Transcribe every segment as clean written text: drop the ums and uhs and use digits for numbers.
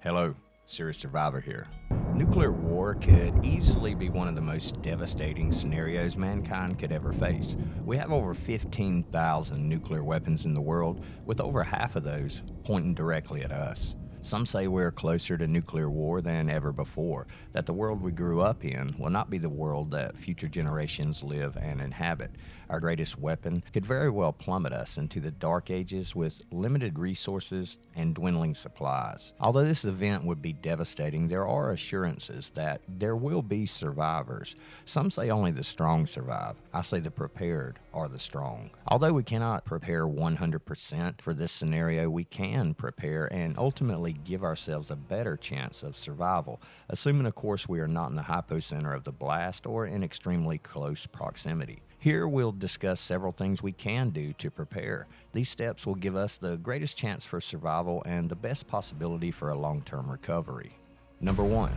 Hello, Serious Survivor here. Nuclear war could easily be one of the most devastating scenarios mankind could ever face. We have over 15,000 nuclear weapons in the world, with over half of those pointing directly at us. Some say we're closer to nuclear war than ever before, that the world we grew up in will not be the world that future generations live and inhabit. Our greatest weapon could very well plummet us into the dark ages with limited resources and dwindling supplies. Although this event would be devastating, there are assurances that there will be survivors. Some say only the strong survive. I say the prepared are the strong. Although we cannot prepare 100% for this scenario, we can prepare and ultimately give ourselves a better chance of survival, assuming of course we are not in the hypocenter of the blast or in extremely close proximity. Here we'll discuss several things we can do to prepare. These steps will give us the greatest chance for survival and the best possibility for a long-term recovery. Number 1.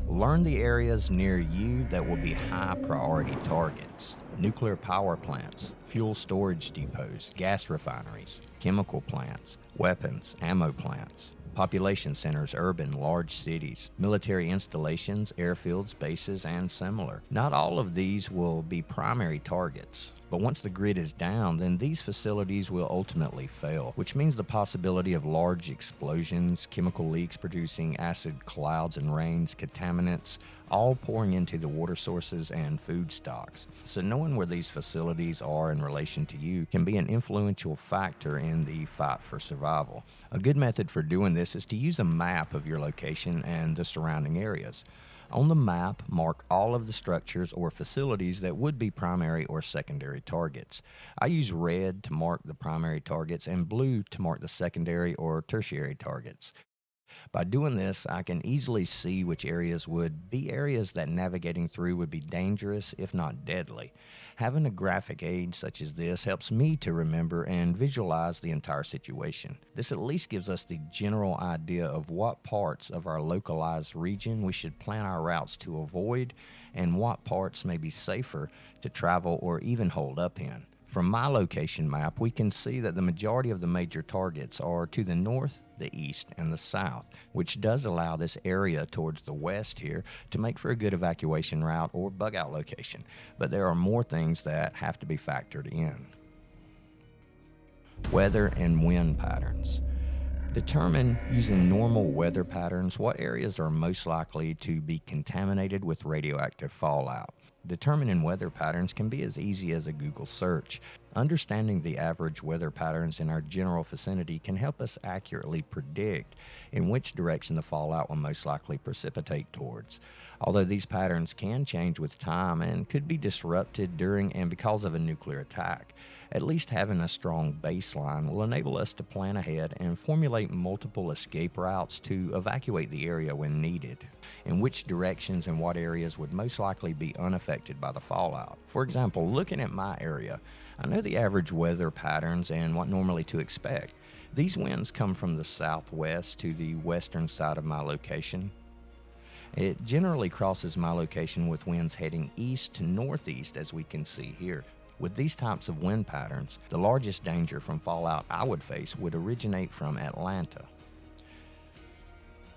Learn the areas near you that will be high priority targets. Nuclear power plants, fuel storage depots, gas refineries, chemical plants, weapons, ammo plants, population centers, urban, large cities, military installations, airfields, bases, and similar. Not all of these will be primary targets, but once the grid is down, then these facilities will ultimately fail, which means the possibility of large explosions, chemical leaks producing acid clouds and rains, contaminants, all pouring into the water sources and food stocks. So knowing where these facilities are in relation to you can be an influential factor in the fight for survival. A good method for doing this is to use a map of your location and the surrounding areas. On the map, mark all of the structures or facilities that would be primary or secondary targets. I use red to mark the primary targets and blue to mark the secondary or tertiary targets. By doing this, I can easily see which areas would be areas that navigating through would be dangerous, if not deadly. Having a graphic aid such as this helps me to remember and visualize the entire situation. This at least gives us the general idea of what parts of our localized region we should plan our routes to avoid and what parts may be safer to travel or even hold up in. From my location map, we can see that the majority of the major targets are to the north, the east, and the south, which does allow this area towards the west here to make for a good evacuation route or bug out location. But there are more things that have to be factored in. Weather and wind patterns. Determine, using normal weather patterns, what areas are most likely to be contaminated with radioactive fallout. Determining weather patterns can be as easy as a Google search. Understanding the average weather patterns in our general vicinity can help us accurately predict in which direction the fallout will most likely precipitate towards. Although these patterns can change with time and could be disrupted during and because of a nuclear attack, at least having a strong baseline will enable us to plan ahead and formulate multiple escape routes to evacuate the area when needed, and which directions and what areas would most likely be unaffected by the fallout. For example, looking at my area, I know the average weather patterns and what normally to expect. These winds come from the southwest to the western side of my location. It generally crosses my location with winds heading east to northeast, as we can see here. With these types of wind patterns, the largest danger from fallout I would face would originate from Atlanta.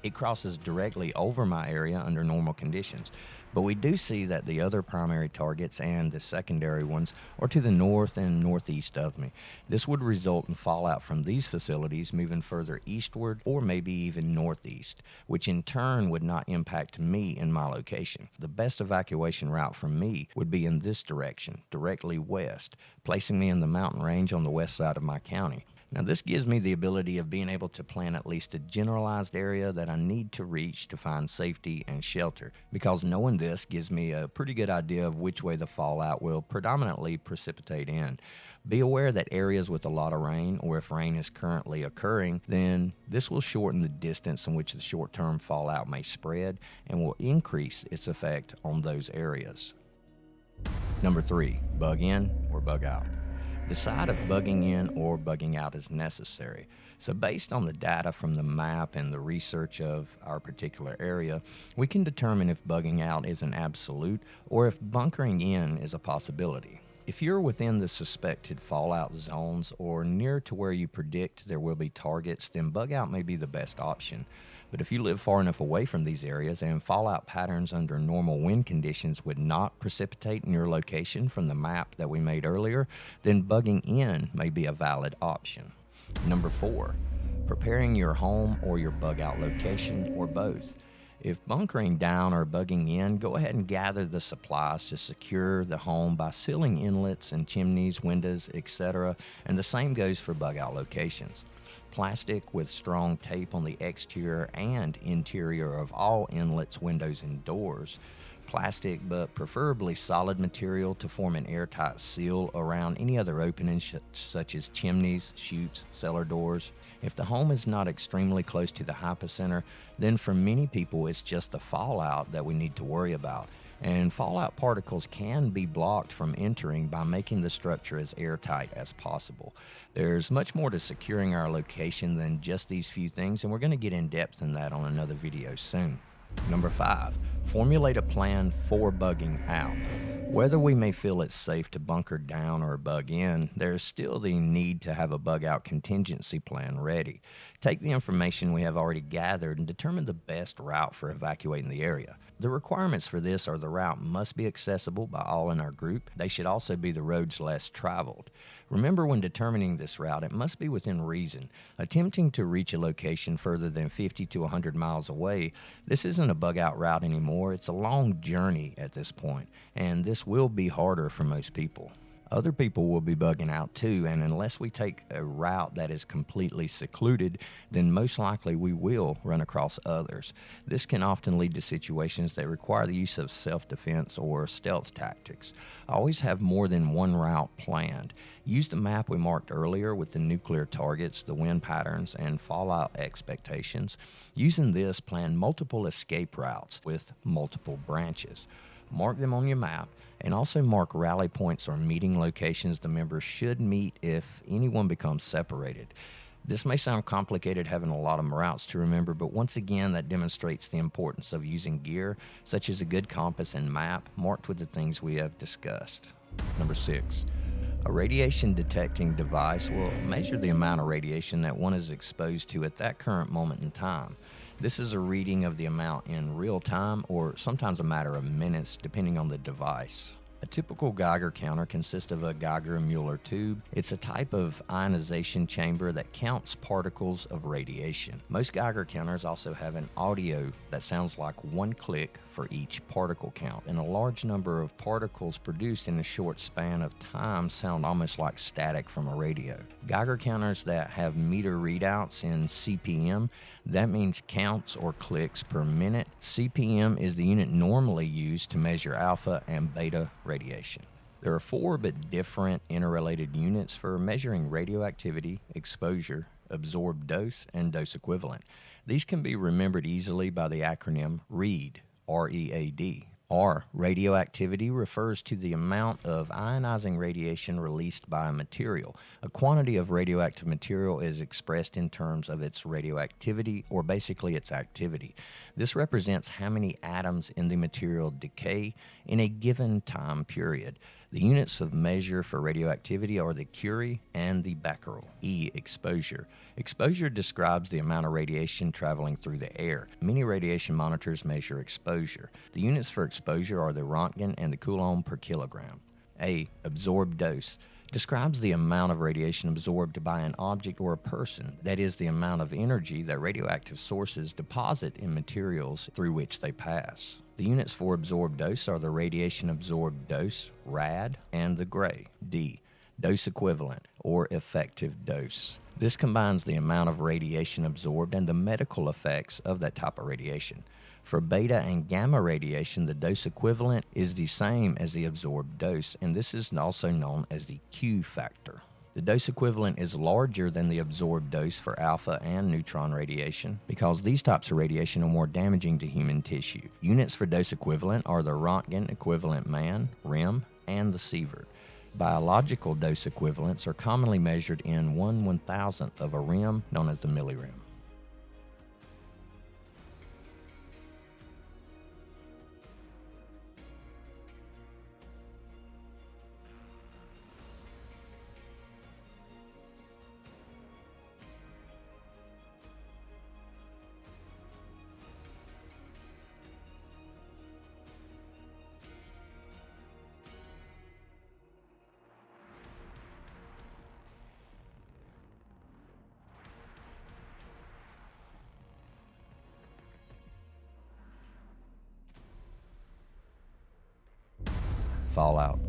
It crosses directly over my area under normal conditions, but we do see that the other primary targets and the secondary ones are to the north and northeast of me. This would result in fallout from these facilities moving further eastward or maybe even northeast, which in turn would not impact me in my location. The best evacuation route for me would be in this direction, directly west, placing me in the mountain range on the west side of my county. Now, this gives me the ability of being able to plan at least a generalized area that I need to reach to find safety and shelter, because knowing this gives me a pretty good idea of which way the fallout will predominantly precipitate in. Be aware that areas with a lot of rain, or if rain is currently occurring, then this will shorten the distance in which the short-term fallout may spread and will increase its effect on those areas. Number 3, bug in or bug out. Decide if bugging in or bugging out is necessary. So based on the data from the map and the research of our particular area, we can determine if bugging out is an absolute or if bunkering in is a possibility. If you're within the suspected fallout zones or near to where you predict there will be targets, then bug out may be the best option. But if you live far enough away from these areas and fallout patterns under normal wind conditions would not precipitate in your location from the map that we made earlier, then bugging in may be a valid option. Number 4, preparing your home or your bug out location, or both. If bunkering down or bugging in, go ahead and gather the supplies to secure the home by sealing inlets and chimneys, windows, etc. And the same goes for bug out locations. Plastic with strong tape on the exterior and interior of all inlets, windows, and doors. Plastic, but preferably solid material, to form an airtight seal around any other openings such as chimneys, chutes, cellar doors. If the home is not extremely close to the hypocenter, then for many people it's just the fallout that we need to worry about. And fallout particles can be blocked from entering by making the structure as airtight as possible. There's much more to securing our location than just these few things, and we're going to get in depth in that on another video soon. Number 5, formulate a plan for bugging out. Whether we may feel it's safe to bunker down or bug in, there's still the need to have a bug out contingency plan ready. Take the information we have already gathered and determine the best route for evacuating the area. The requirements for this are: the route must be accessible by all in our group. They should also be the roads less traveled. Remember, when determining this route, it must be within reason. Attempting to reach a location further than 50 to 100 miles away, this isn't a bug out route anymore. It's a long journey at this point, and this will be harder for most people. Other people will be bugging out too, and unless we take a route that is completely secluded, then most likely we will run across others. This can often lead to situations that require the use of self-defense or stealth tactics. Always have more than one route planned. Use the map we marked earlier with the nuclear targets, the wind patterns, and fallout expectations. Using this, plan multiple escape routes with multiple branches. Mark them on your map, and also mark rally points or meeting locations the members should meet if anyone becomes separated. This may sound complicated, having a lot of routes to remember, but once again, that demonstrates the importance of using gear such as a good compass and map marked with the things we have discussed. Number 6, a radiation detecting device will measure the amount of radiation that one is exposed to at that current moment in time. This is a reading of the amount in real time, or sometimes a matter of minutes, depending on the device. A typical Geiger counter consists of a Geiger-Müller tube. It's a type of ionization chamber that counts particles of radiation. Most Geiger counters also have an audio that sounds like one click for each particle count, and a large number of particles produced in a short span of time sound almost like static from a radio. Geiger counters that have meter readouts in CPM, that means counts or clicks per minute. CPM is the unit normally used to measure alpha and beta radiation. There are 4 but different interrelated units for measuring radioactivity, exposure, absorbed dose, and dose equivalent. These can be remembered easily by the acronym READ, R-E-A-D. R, radioactivity, refers to the amount of ionizing radiation released by a material. A quantity of radioactive material is expressed in terms of its radioactivity, or basically its activity. This represents how many atoms in the material decay in a given time period. The units of measure for radioactivity are the Curie and the becquerel. E, exposure. Exposure describes the amount of radiation traveling through the air. Many radiation monitors measure exposure. The units for exposure are the Roentgen and the Coulomb per kilogram. A, absorbed dose, describes the amount of radiation absorbed by an object or a person. That is, the amount of energy that radioactive sources deposit in materials through which they pass. The units for absorbed dose are the radiation absorbed dose, RAD, and the gray, D, dose equivalent, or effective dose. This combines the amount of radiation absorbed and the medical effects of that type of radiation. For beta and gamma radiation, the dose equivalent is the same as the absorbed dose, and this is also known as the Q factor. The dose equivalent is larger than the absorbed dose for alpha and neutron radiation because these types of radiation are more damaging to human tissue. Units for dose equivalent are the Roentgen equivalent man, REM, and the Sievert. Biological dose equivalents are commonly measured in 1/1000th of a rem, known as the millirem. fallout.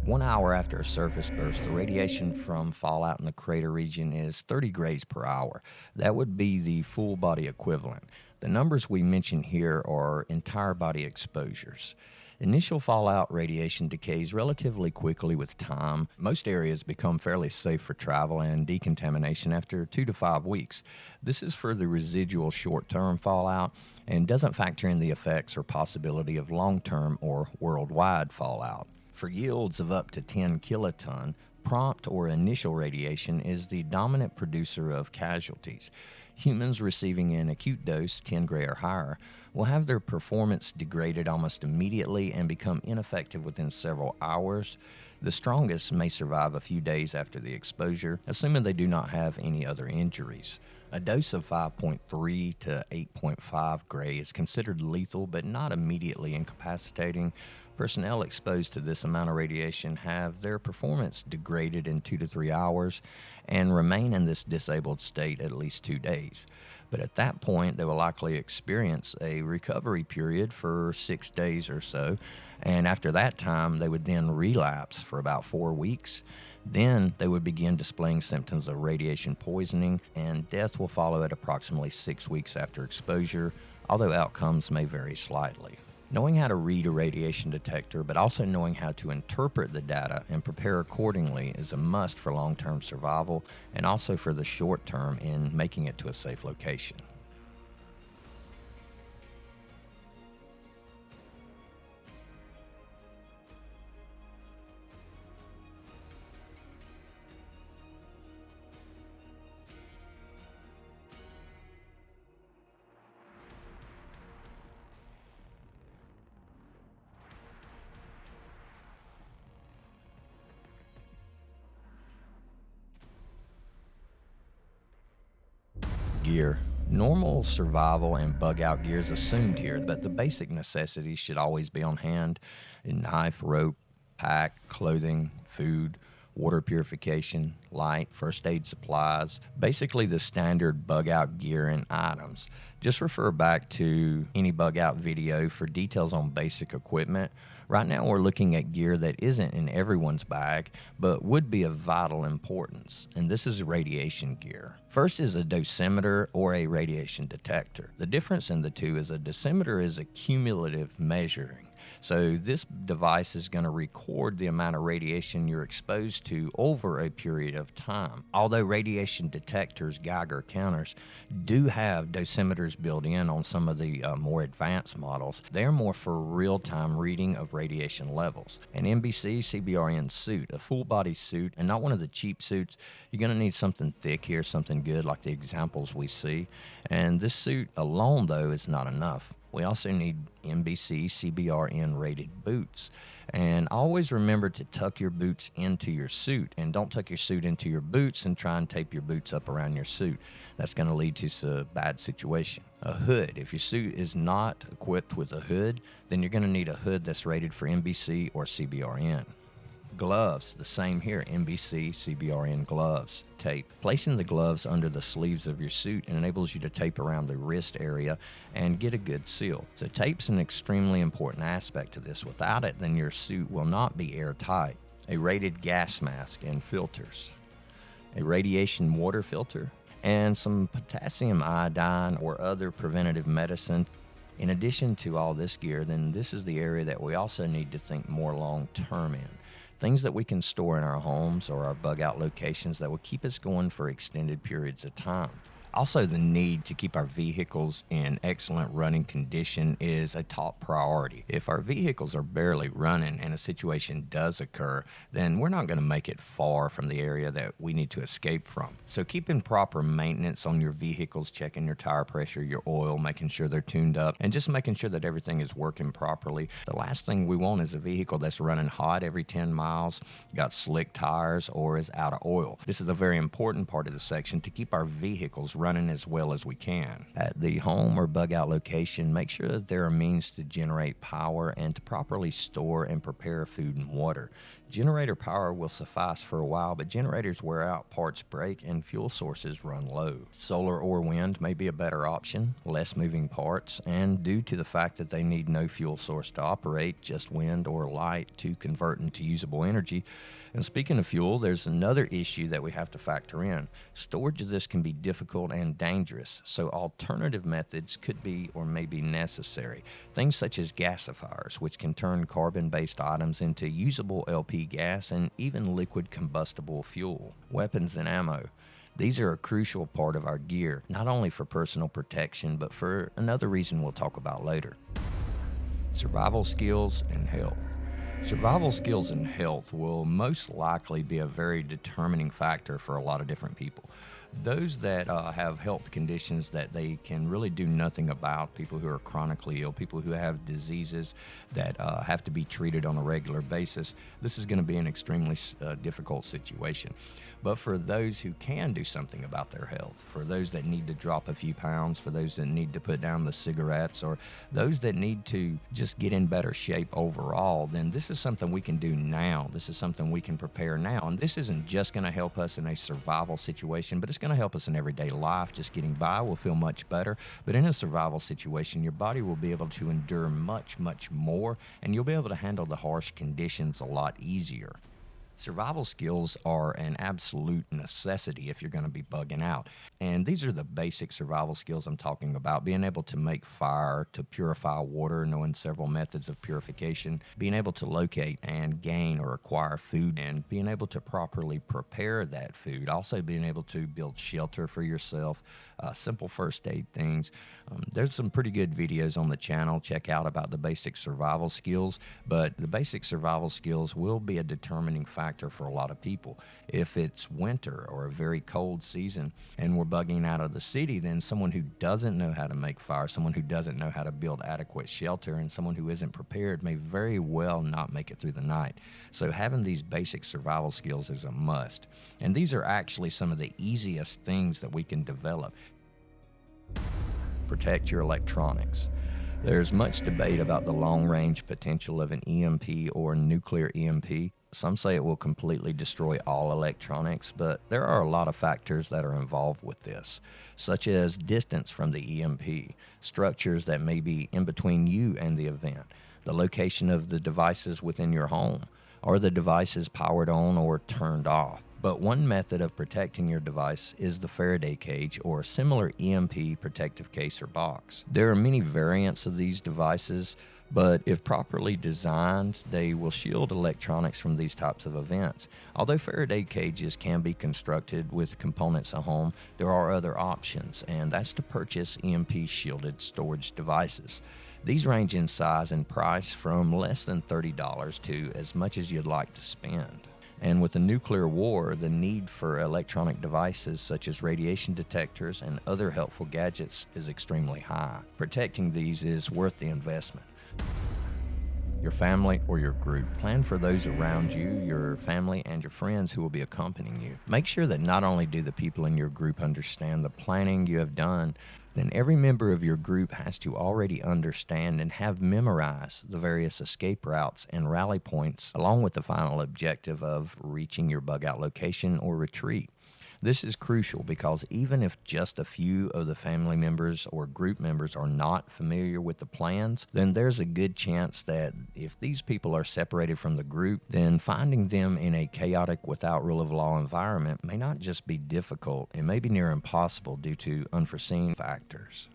1 hour after a surface burst, the radiation from fallout in the crater region is 30 grays per hour. That would be the full body equivalent. The numbers we mention here are entire body exposures. Initial fallout radiation decays relatively quickly with time. Most areas become fairly safe for travel and decontamination after 2 to 5 weeks. This is for the residual short-term fallout and doesn't factor in the effects or possibility of long-term or worldwide fallout. For yields of up to 10 kiloton, prompt or initial radiation is the dominant producer of casualties. Humans receiving an acute dose, 10 gray or higher, will have their performance degraded almost immediately and become ineffective within several hours. The strongest may survive a few days after the exposure, assuming they do not have any other injuries. A dose of 5.3 to 8.5 gray is considered lethal but not immediately incapacitating. Personnel exposed to this amount of radiation have their performance degraded in 2 to 3 hours and remain in this disabled state at least 2 days. But at that point, they will likely experience a recovery period for 6 days or so, and after that time, they would then relapse for about 4 weeks. Then they would begin displaying symptoms of radiation poisoning, and death will follow at approximately 6 weeks after exposure, although outcomes may vary slightly. Knowing how to read a radiation detector, but also knowing how to interpret the data and prepare accordingly is a must for long-term survival and also for the short term in making it to a safe location. Gear. Normal survival and bug-out gear is assumed here, but the basic necessities should always be on hand: a knife, rope, pack, clothing, food, water purification, light, first aid supplies, basically the standard bug-out gear and items. Just refer back to any bug-out video for details on basic equipment. Right now we're looking at gear that isn't in everyone's bag, but would be of vital importance, and this is radiation gear. First is a dosimeter or a radiation detector. The difference in the two is a dosimeter is a cumulative measuring. So this device is going to record the amount of radiation you're exposed to over a period of time. Although radiation detectors, Geiger counters, do have dosimeters built in on some of the more advanced models, they're more for real-time reading of radiation levels. An NBC CBRN suit, a full-body suit, and not one of the cheap suits. You're going to need something thick here, something good like the examples we see. And this suit alone, though, is not enough. We also need NBC CBRN rated boots. And always remember to tuck your boots into your suit, and don't tuck your suit into your boots and try and tape your boots up around your suit. That's going to lead to a bad situation. A hood. If your suit is not equipped with a hood, then you're going to need a hood that's rated for NBC or CBRN. Gloves, the same here, NBC, CBRN gloves. Tape. Placing the gloves under the sleeves of your suit enables you to tape around the wrist area and get a good seal. So tape's an extremely important aspect to this. Without it, then your suit will not be airtight. A rated gas mask and filters. A radiation water filter, and some potassium iodine or other preventative medicine. In addition to all this gear, then this is the area that we also need to think more long-term in. Things that we can store in our homes or our bug-out locations that will keep us going for extended periods of time. Also, the need to keep our vehicles in excellent running condition is a top priority. If our vehicles are barely running and a situation does occur, then we're not going to make it far from the area that we need to escape from. So keeping proper maintenance on your vehicles, checking your tire pressure, your oil, making sure they're tuned up, and just making sure that everything is working properly. The last thing we want is a vehicle that's running hot every 10 miles, got slick tires, or is out of oil. This is a very important part of the section to keep our vehicles running as well as we can. At the home or bug-out location, make sure that there are means to generate power and to properly store and prepare food and water. Generator power will suffice for a while, but generators wear out, parts break, and fuel sources run low. Solar or wind may be a better option, less moving parts, and due to the fact that they need no fuel source to operate, just wind or light to convert into usable energy. And speaking of fuel, there's another issue that we have to factor in. Storage of this can be difficult and dangerous, so alternative methods could be or may be necessary. Things such as gasifiers, which can turn carbon-based items into usable LP gas and even liquid combustible fuel. Weapons and ammo. These are a crucial part of our gear, not only for personal protection, but for another reason we'll talk about later. Survival skills and health. Survival skills and health will most likely be a very determining factor for a lot of different people. Those that have health conditions that they can really do nothing about, people who are chronically ill, people who have diseases that have to be treated on a regular basis, this is going to be an extremely difficult situation. But for those who can do something about their health, for those that need to drop a few pounds, for those that need to put down the cigarettes, or those that need to just get in better shape overall, then this is something we can do now. This is something we can prepare now. And this isn't just going to help us in a survival situation, but it's going to help us in everyday life. Just getting by will feel much better. But in a survival situation, your body will be able to endure much, much more, and you'll be able to handle the harsh conditions a lot easier. Survival skills are an absolute necessity if you're going to be bugging out. And these are the basic survival skills I'm talking about. Being able to make fire, to purify water, knowing several methods of purification, being able to locate and gain or acquire food, and being able to properly prepare that food. Also being able to build shelter for yourself, simple first aid things. There's some pretty good videos on the channel. Check out about the basic survival skills, but the basic survival skills will be a determining factor for a lot of people. If it's winter or a very cold season and we're bugging out of the city, then someone who doesn't know how to make fire, someone who doesn't know how to build adequate shelter, and someone who isn't prepared may very well not make it through the night. So having these basic survival skills is a must. And these are actually some of the easiest things that we can develop. Protect your electronics. There's much debate about the long-range potential of an EMP or nuclear EMP. Some say it will completely destroy all electronics, but there are a lot of factors that are involved with this, such as distance from the EMP, structures that may be in between you and the event, the location of the devices within your home, are the devices powered on or turned off. But one method of protecting your device is the Faraday cage or a similar EMP protective case or box. There are many variants of these devices, but if properly designed, they will shield electronics from these types of events. Although Faraday cages can be constructed with components at home, there are other options, and that's to purchase EMP shielded storage devices. These range in size and price from less than $30 to as much as you'd like to spend. And with a nuclear war, the need for electronic devices such as radiation detectors and other helpful gadgets is extremely high. Protecting these is worth the investment. Your family or your group. Plan for those around you, your family, and your friends who will be accompanying you. Make sure that not only do the people in your group understand the planning you have done, then every member of your group has to already understand and have memorized the various escape routes and rally points, along with the final objective of reaching your bug out location or retreat. This is crucial because even if just a few of the family members or group members are not familiar with the plans, then there's a good chance that if these people are separated from the group, then finding them in a chaotic, without rule of law environment may not just be difficult, it may be near impossible due to unforeseen factors.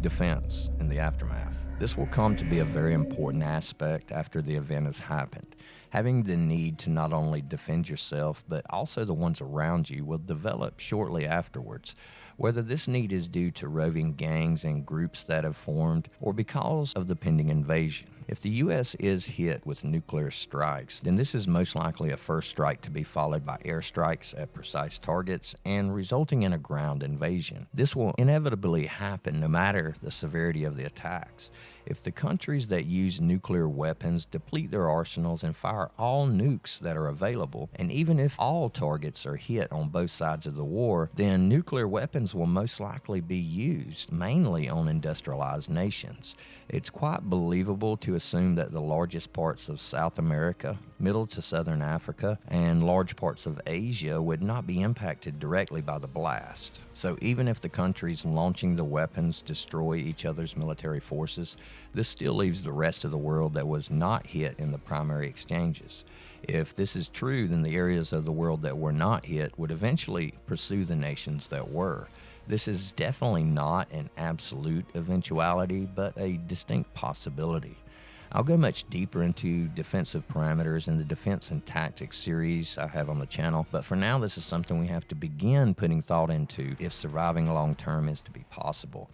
Defense in the aftermath. This will come to be a very important aspect after the event has happened. Having the need to not only defend yourself, but also the ones around you will develop shortly afterwards. Whether this need is due to roving gangs and groups that have formed, or because of the pending invasion. If the U.S. is hit with nuclear strikes, then this is most likely a first strike to be followed by airstrikes at precise targets and resulting in a ground invasion. This will inevitably happen no matter the severity of the attacks. If the countries that use nuclear weapons deplete their arsenals and fire all nukes that are available, and even if all targets are hit on both sides of the war, then nuclear weapons will most likely be used, mainly on industrialized nations. It's quite believable to assume that the largest parts of South America, middle to southern Africa, and large parts of Asia would not be impacted directly by the blast. So even if the countries launching the weapons destroy each other's military forces, this still leaves the rest of the world that was not hit in the primary exchanges. If this is true, then the areas of the world that were not hit would eventually pursue the nations that were. This is definitely not an absolute eventuality, but a distinct possibility. I'll go much deeper into defensive parameters in the Defense and Tactics series I have on the channel, but for now this is something we have to begin putting thought into if surviving long term is to be possible.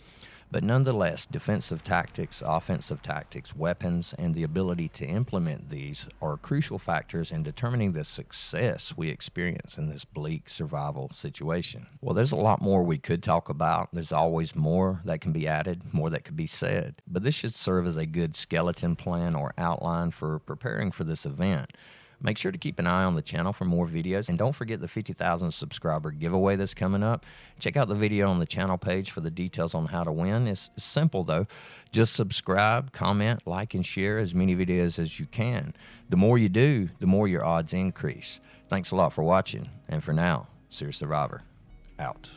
But nonetheless, defensive tactics, offensive tactics, weapons, and the ability to implement these are crucial factors in determining the success we experience in this bleak survival situation. Well, there's a lot more we could talk about. There's always more that can be added, more that could be said. But this should serve as a good skeleton plan or outline for preparing for this event. Make sure to keep an eye on the channel for more videos, and don't forget the 50,000 subscriber giveaway that's coming up. Check out the video on the channel page for the details on how to win. It's simple though. Just subscribe, comment, like, and share as many videos as you can. The more you do, the more your odds increase. Thanks a lot for watching, and for now, Serious Survivor, out.